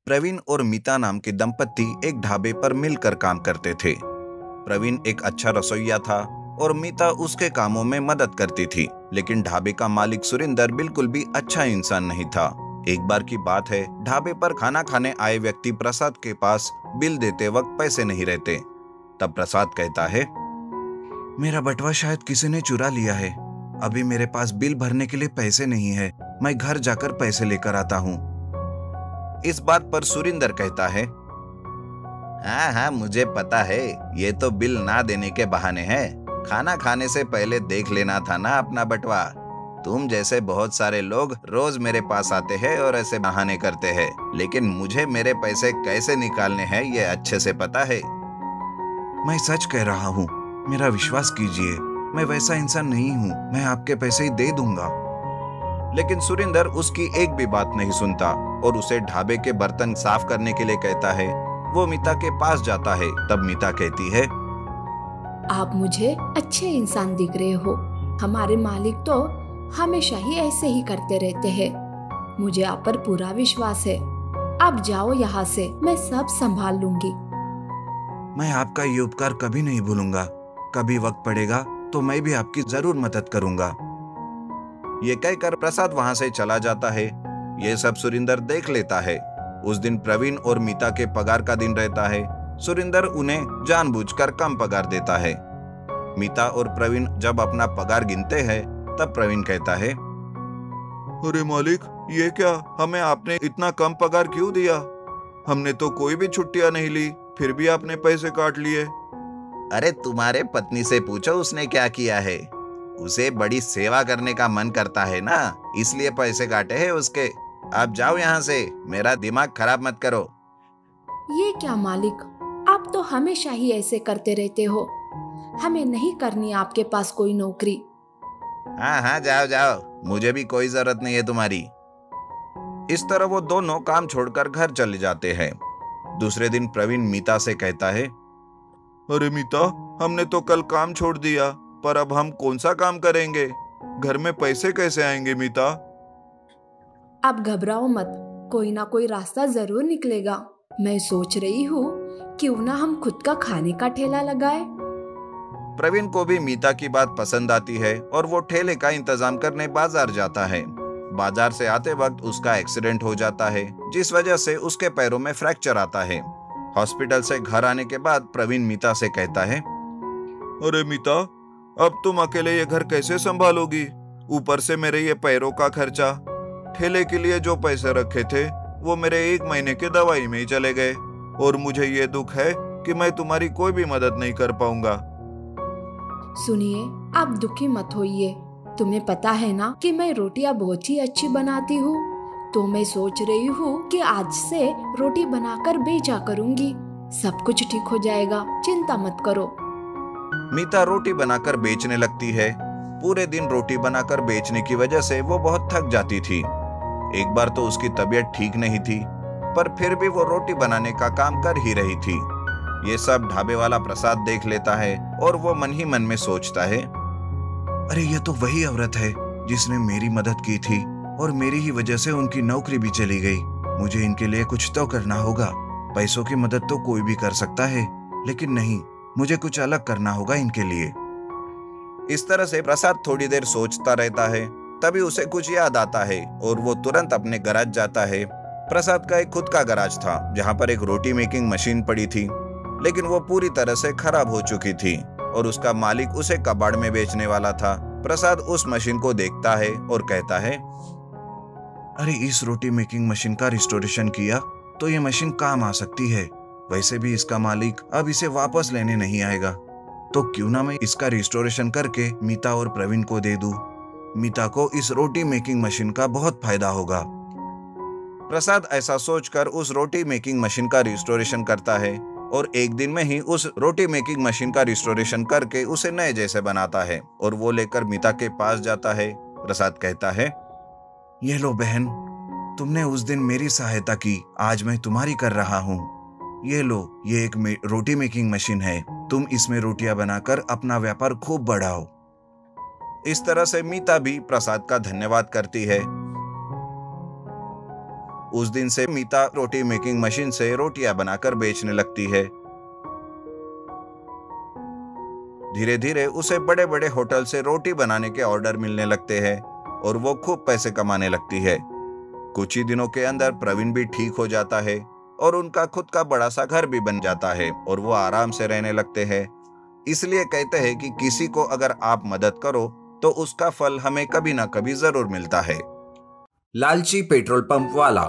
प्रवीण और मीता नाम के दंपत्ति एक ढाबे पर मिलकर काम करते थे। प्रवीण एक अच्छा रसोइया था और मीता उसके कामों में मदद करती थी, लेकिन ढाबे का मालिक सुरिंदर बिल्कुल भी अच्छा इंसान नहीं था। एक बार की बात है, ढाबे पर खाना खाने आए व्यक्ति प्रसाद के पास बिल देते वक्त पैसे नहीं रहते। तब प्रसाद कहता है, मेरा बटुआ शायद किसी ने चुरा लिया है। अभी मेरे पास बिल भरने के लिए पैसे नहीं है। मैं घर जाकर पैसे लेकर आता हूँ। इस बात पर सुरिंदर कहता है, हाँ हाँ, मुझे पता है, ये तो बिल ना देने के बहाने हैं। खाना खाने से पहले देख लेना था ना अपना बटुआ। तुम जैसे बहुत सारे लोग रोज मेरे पास आते हैं और ऐसे बहाने करते हैं, लेकिन मुझे मेरे पैसे कैसे निकालने हैं ये अच्छे से पता है। मैं सच कह रहा हूँ, मेरा विश्वास कीजिए, मैं वैसा इंसान नहीं हूँ। मैं आपके पैसे ही दे दूंगा। लेकिन सुरिंदर उसकी एक भी बात नहीं सुनता और उसे ढाबे के बर्तन साफ करने के लिए कहता है। वो मीता के पास जाता है। तब मीता कहती है, आप मुझे अच्छे इंसान दिख रहे हो। हमारे मालिक तो हमेशा ही ऐसे ही करते रहते हैं। मुझे आप पर पूरा विश्वास है। आप जाओ यहाँ से, मैं सब संभाल लूंगी। मैं आपका ये उपकार कभी नहीं भूलूंगा। कभी वक्त पड़ेगा तो मैं भी आपकी जरूर मदद करूंगा। ये कहकर प्रसाद वहां से चला जाता है। ये सब सुरिंदर देख लेता है। उस दिन प्रवीण और मीता के पगार का दिन रहता है। सुरिंदर उन्हें जानबूझकर कम पगार देता है। मीता और प्रवीण जब अपना पगार गिनते हैं, तब प्रवीण कहता है, अरे मालिक, ये क्या, हमें आपने इतना कम पगार क्यों दिया? हमने तो कोई भी छुट्टियां नहीं ली, फिर भी आपने पैसे काट लिए। अरे तुम्हारे पत्नी से पूछो उसने क्या किया है। उसे बड़ी सेवा करने का मन करता है ना, इसलिए पैसे काटे हैं उसके। आप जाओ यहाँ से, मेरा दिमाग खराब मत करो। ये क्या मालिक, आप तो हमेशा ही ऐसे करते रहते हो। हमें नहीं करनी आपके पास कोई नौकरी। हाँ हाँ, जाओ जाओ, मुझे भी कोई जरूरत नहीं है तुम्हारी। इस तरह वो दोनों काम छोड़कर घर चले जाते हैं। दूसरे दिन प्रवीण मीता से कहता है, अरे मीता, हमने तो कल काम छोड़ दिया, पर अब हम कौन सा काम करेंगे? घर में पैसे कैसे आएंगे मीता? आप घबराओ मत, कोई ना कोई रास्ता जरूर निकलेगा। मैं सोच रही हूँ, क्यों ना हम खुद का खाने का ठेला लगाए। प्रवीण को भी मीता की बात पसंद आती है और वो ठेले का इंतजाम करने बाजार जाता है। बाजार से आते वक्त उसका एक्सीडेंट हो जाता है, जिस वजह से उसके पैरों में फ्रैक्चर आता है। हॉस्पिटल से घर आने के बाद प्रवीण मीता से कहता है, अरे मीता, अब तुम अकेले ये घर कैसे संभालोगी? ऊपर से मेरे ये पैरों का खर्चा। ठेले के लिए जो पैसे रखे थे वो मेरे 1 महीने के दवाई में ही चले गए, और मुझे ये दुख है कि मैं तुम्हारी कोई भी मदद नहीं कर पाऊंगा। सुनिए, आप दुखी मत होइए। तुम्हें पता है ना कि मैं रोटियां बहुत ही अच्छी बनाती हूँ, तो मैं सोच रही हूँ कि आज से रोटी बनाकर बेचा करूँगी। सब कुछ ठीक हो जाएगा, चिंता मत करो। मीता रोटी बनाकर बेचने लगती है। पूरे दिन रोटी बनाकर बेचने की वजह से वो बहुत थक जाती थी। एक बार तो उसकी तबीयत ठीक नहीं थी, पर फिर भी वो रोटी बनाने का काम कर ही रही थी। ये सब ढाबे वाला प्रसाद देख लेता है और वो मन ही मन में सोचता है, अरे ये तो वही औरत है जिसने मेरी मदद की थी और मेरी ही वजह से उनकी नौकरी भी चली गई। मुझे इनके लिए कुछ तो करना होगा। पैसों की मदद तो कोई भी कर सकता है, लेकिन नहीं, मुझे कुछ अलग करना होगा इनके लिए। इस तरह से प्रसाद थोड़ी देर सोचता रहता है। तभी उसे कुछ याद आता है और वो तुरंत अपने गैराज जाता है। प्रसाद का एक खुद का गैराज था, जहाँ पर एक रोटी मेकिंग मशीन पड़ी थी, लेकिन वो पूरी तरह से खराब हो चुकी थी और उसका मालिक उसे कबाड़ में बेचने वाला था। प्रसाद उस मशीन को देखता है और कहता है, अरे इस रोटी मेकिंग मशीन का रिस्टोरेशन किया तो ये मशीन काम आ सकती है। वैसे भी इसका मालिक अब इसे वापस लेने नहीं आएगा, तो क्यों ना मैं इसका रिस्टोरेशन करके मीता और प्रवीण को दे दूं। मीता को इस रोटी मेकिंग मशीन का बहुत फायदा होगा। प्रसाद ऐसा सोचकर उस रोटी मेकिंग मशीन का रिस्टोरेशन करता है और एक दिन में ही उस रोटी मेकिंग मशीन का रिस्टोरेशन करके उसे नए जैसे बनाता है और वो लेकर मीता के पास जाता है। प्रसाद कहता है, ये लो बहन, तुमने उस दिन मेरी सहायता की, आज मैं तुम्हारी कर रहा हूँ। ये लो, ये एक रोटी मेकिंग मशीन है, तुम इसमें रोटियां बनाकर अपना व्यापार खूब बढ़ाओ। इस तरह से मीता भी प्रसाद का धन्यवाद करती है। उस दिन से मीता रोटी मेकिंग मशीन से रोटियां बनाकर बेचने लगती है। धीरे धीरे उसे बड़े बड़े होटल से रोटी बनाने के ऑर्डर मिलने लगते हैं और वो खूब पैसे कमाने लगती है। कुछ ही दिनों के अंदर प्रवीण भी ठीक हो जाता है और उनका खुद का बड़ा सा घर भी बन जाता है और वो आराम से रहने लगते हैं। इसलिए कहते हैं कि किसी को अगर आप मदद करो तो उसका फल हमें कभी ना कभी जरूर मिलता है। लालची पेट्रोल पंप वाला।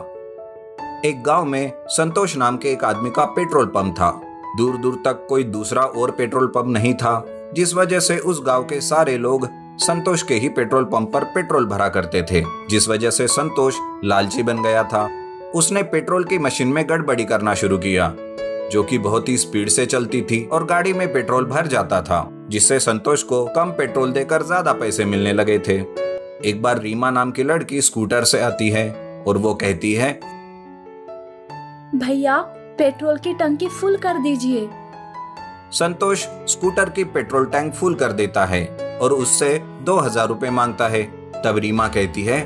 एक गांव में संतोष नाम के एक आदमी का पेट्रोल पंप था। दूर दूर तक कोई दूसरा और पेट्रोल पंप नहीं था, जिस वजह से उस गांव के सारे लोग संतोष के ही पेट्रोल पंप पर पेट्रोल भरा करते थे, जिस वजह से संतोष लालची बन गया था। उसने पेट्रोल की मशीन में गड़बड़ी करना शुरू किया, जो कि बहुत ही स्पीड से चलती थी और गाड़ी में पेट्रोल भर जाता था, जिससे संतोष को कम पेट्रोल देकर ज्यादा पैसे मिलने लगे थे। एक बार रीमा नाम की लड़की स्कूटर से आती है और वो कहती है, भैया पेट्रोल की टंकी फुल कर दीजिए। संतोष स्कूटर की पेट्रोल टैंक फुल कर देता है और उससे 2000 रुपए मांगता है। तब रीमा कहती है,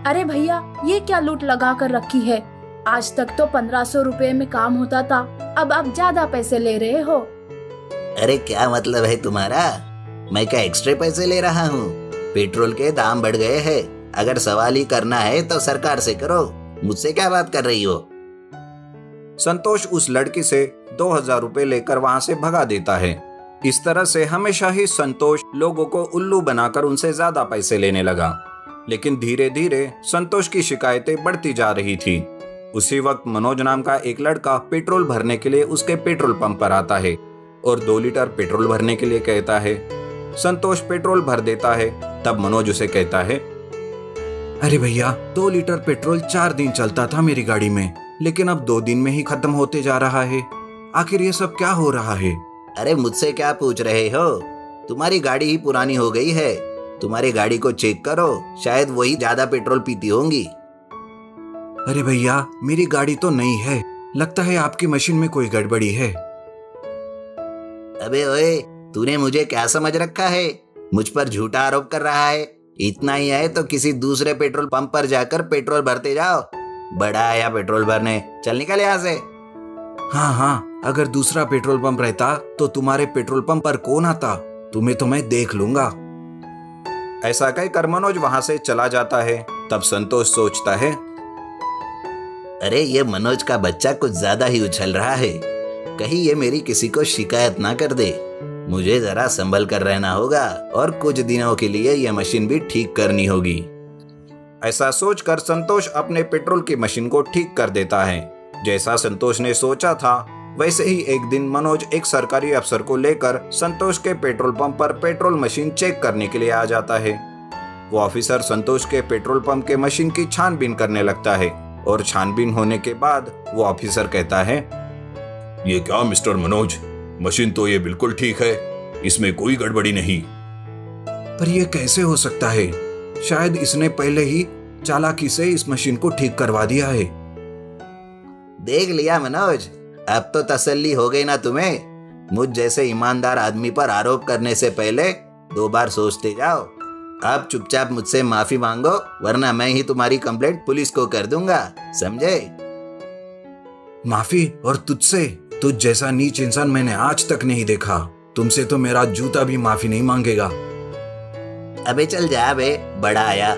अरे भैया ये क्या लूट लगा कर रखी है, आज तक तो 1500 रुपए में काम होता था, अब आप ज्यादा पैसे ले रहे हो। अरे क्या मतलब है तुम्हारा, मैं क्या एक्स्ट्रा पैसे ले रहा हूँ? पेट्रोल के दाम बढ़ गए हैं, अगर सवाल ही करना है तो सरकार से करो, मुझसे क्या बात कर रही हो? संतोष उस लड़की से 2000 रुपए लेकर वहां से भगा देता है। इस तरह से हमेशा ही संतोष लोगों को उल्लू बनाकर उनसे ज्यादा पैसे लेने लगा। लेकिन धीरे धीरे संतोष की शिकायतें बढ़ती जा रही थी। उसी वक्त मनोज नाम का एक लड़का पेट्रोल भरने के लिए उसके पेट्रोल पंप पर आता है और 2 लीटर पेट्रोल भरने के लिए कहता है। संतोष पेट्रोल भर देता है। तब मनोज उसे कहता है, अरे भैया 2 लीटर पेट्रोल 4 दिन चलता था मेरी गाड़ी में, लेकिन अब 2 दिन में ही खत्म होते जा रहा है। आखिर ये सब क्या हो रहा है? अरे मुझसे क्या पूछ रहे हो, तुम्हारी गाड़ी ही पुरानी हो गई है, तुम्हारी गाड़ी को चेक करो, शायद वही ज्यादा पेट्रोल पीती होंगी। अरे भैया मेरी गाड़ी तो नई है, लगता है आपकी मशीन में कोई गड़बड़ी है। अबे ओए, तूने मुझे क्या समझ रखा है, मुझ पर झूठा आरोप कर रहा है? इतना ही है तो किसी दूसरे पेट्रोल पंप पर जाकर पेट्रोल भरते जाओ, बड़ा आया पेट्रोल भरने, चल निकल यहाँ से। हाँ, अगर दूसरा पेट्रोल पंप रहता तो तुम्हारे पेट्रोल पंप पर कौन आता, तुम्हें तो मैं देख लूंगा। ऐसा कहकर मनोज वहां से चला जाता है। तब संतोष सोचता है, अरे ये मनोज का बच्चा कुछ ज्यादा ही उछल रहा है, कहीं ये मेरी किसी को शिकायत ना कर दे। मुझे जरा संभल कर रहना होगा और कुछ दिनों के लिए यह मशीन भी ठीक करनी होगी। ऐसा सोचकर संतोष अपने पेट्रोल की मशीन को ठीक कर देता है। जैसा संतोष ने सोचा था वैसे ही एक दिन मनोज एक सरकारी अफसर को लेकर संतोष के पेट्रोल पंप पर पेट्रोल मशीन चेक करने के लिए आ जाता है। वो ऑफिसर संतोष के पेट्रोल पंप के मशीन की छानबीन करने लगता है और छानबीन होने के बाद वो ऑफिसर कहता है, ये क्या मिस्टर मनोज, मशीन तो ये बिल्कुल ठीक है, इसमें कोई गड़बड़ी नहीं। पर यह कैसे हो सकता है? शायद इसने पहले ही चालाकी से इस मशीन को ठीक करवा दिया है। देख लिया मनोज, अब तो तसल्ली हो गई ना तुम्हें? मुझ जैसे ईमानदार आदमी पर आरोप करने से पहले 2 बार सोचते जाओ। अब चुपचाप मुझसे माफी मांगो, वरना मैं ही तुम्हारी कंप्लेंट पुलिस को कर दूंगा, समझे? माफी? और तुझसे? तुझ जैसा नीच इंसान मैंने आज तक नहीं देखा। तुमसे तो मेरा जूता भी माफी नहीं मांगेगा। अबे चल जा बे, बड़ा आया।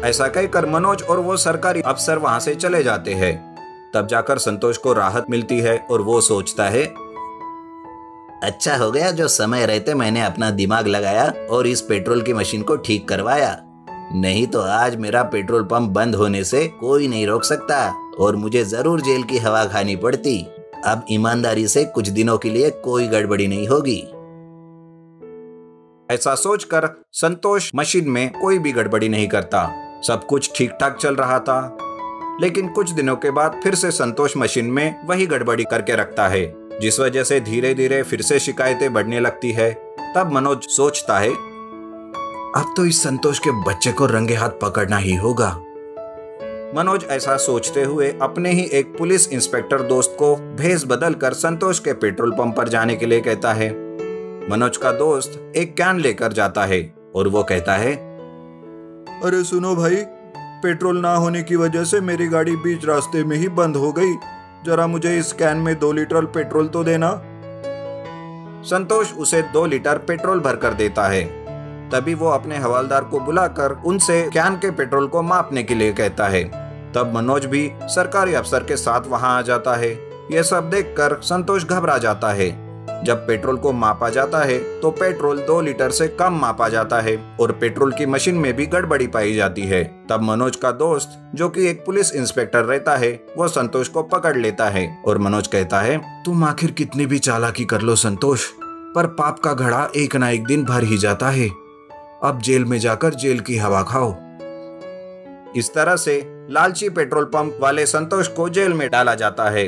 ऐसा कहकर मनोज और वो सरकारी अफसर वहां से चले जाते हैं। तब जाकर संतोष को राहत मिलती है और वो सोचता है, अच्छा हो गया जो समय रहते मैंने अपना दिमाग लगाया और इस पेट्रोल की मशीन को ठीक करवाया, नहीं तो आज मेरा पेट्रोल पंप बंद होने से कोई नहीं रोक सकता और मुझे जरूर जेल की हवा खानी पड़ती। अब ईमानदारी से कुछ दिनों के लिए कोई गड़बड़ी नहीं होगी। ऐसा सोचकर संतोष मशीन में कोई भी गड़बड़ी नहीं करता। सब कुछ ठीक ठाक चल रहा था। लेकिन कुछ दिनों के बाद फिर से संतोष मशीन में वही गड़बड़ी करके रखता है, जिस वजह से धीरे धीरे फिर से शिकायतें बढ़ने लगती है। तब मनोज सोचता है, अब तो इस संतोष के बच्चे को रंगे हाथ पकड़ना ही होगा। मनोज ऐसा सोचते हुए अपने ही एक पुलिस इंस्पेक्टर दोस्त को भेस बदल कर संतोष के पेट्रोल पंप पर जाने के लिए कहता है। मनोज का दोस्त एक कैन लेकर जाता है और वो कहता है, अरे सुनो भाई, पेट्रोल ना होने की वजह से मेरी गाड़ी बीच रास्ते में ही बंद हो गई। जरा मुझे इस कैन में 2 लीटर पेट्रोल तो देना। संतोष उसे 2 लीटर पेट्रोल भरकर देता है। तभी वो अपने हवलदार को बुलाकर उनसे कैन के पेट्रोल को मापने के लिए कहता है। तब मनोज भी सरकारी अफसर के साथ वहां आ जाता है। यह सब देखकर संतोष घबरा जाता है। जब पेट्रोल को मापा जाता है तो पेट्रोल 2 लीटर से कम मापा जाता है और पेट्रोल की मशीन में भी गड़बड़ी पाई जाती है। तब मनोज का दोस्त, जो कि एक पुलिस इंस्पेक्टर रहता है, वो संतोष को पकड़ लेता है और मनोज कहता है, तुम आखिर कितनी भी चालाकी कर लो संतोष, पर पाप का घड़ा एक ना एक दिन भर ही जाता है। अब जेल में जाकर जेल की हवा खाओ। इस तरह से लालची पेट्रोल पंप वाले संतोष को जेल में डाला जाता है।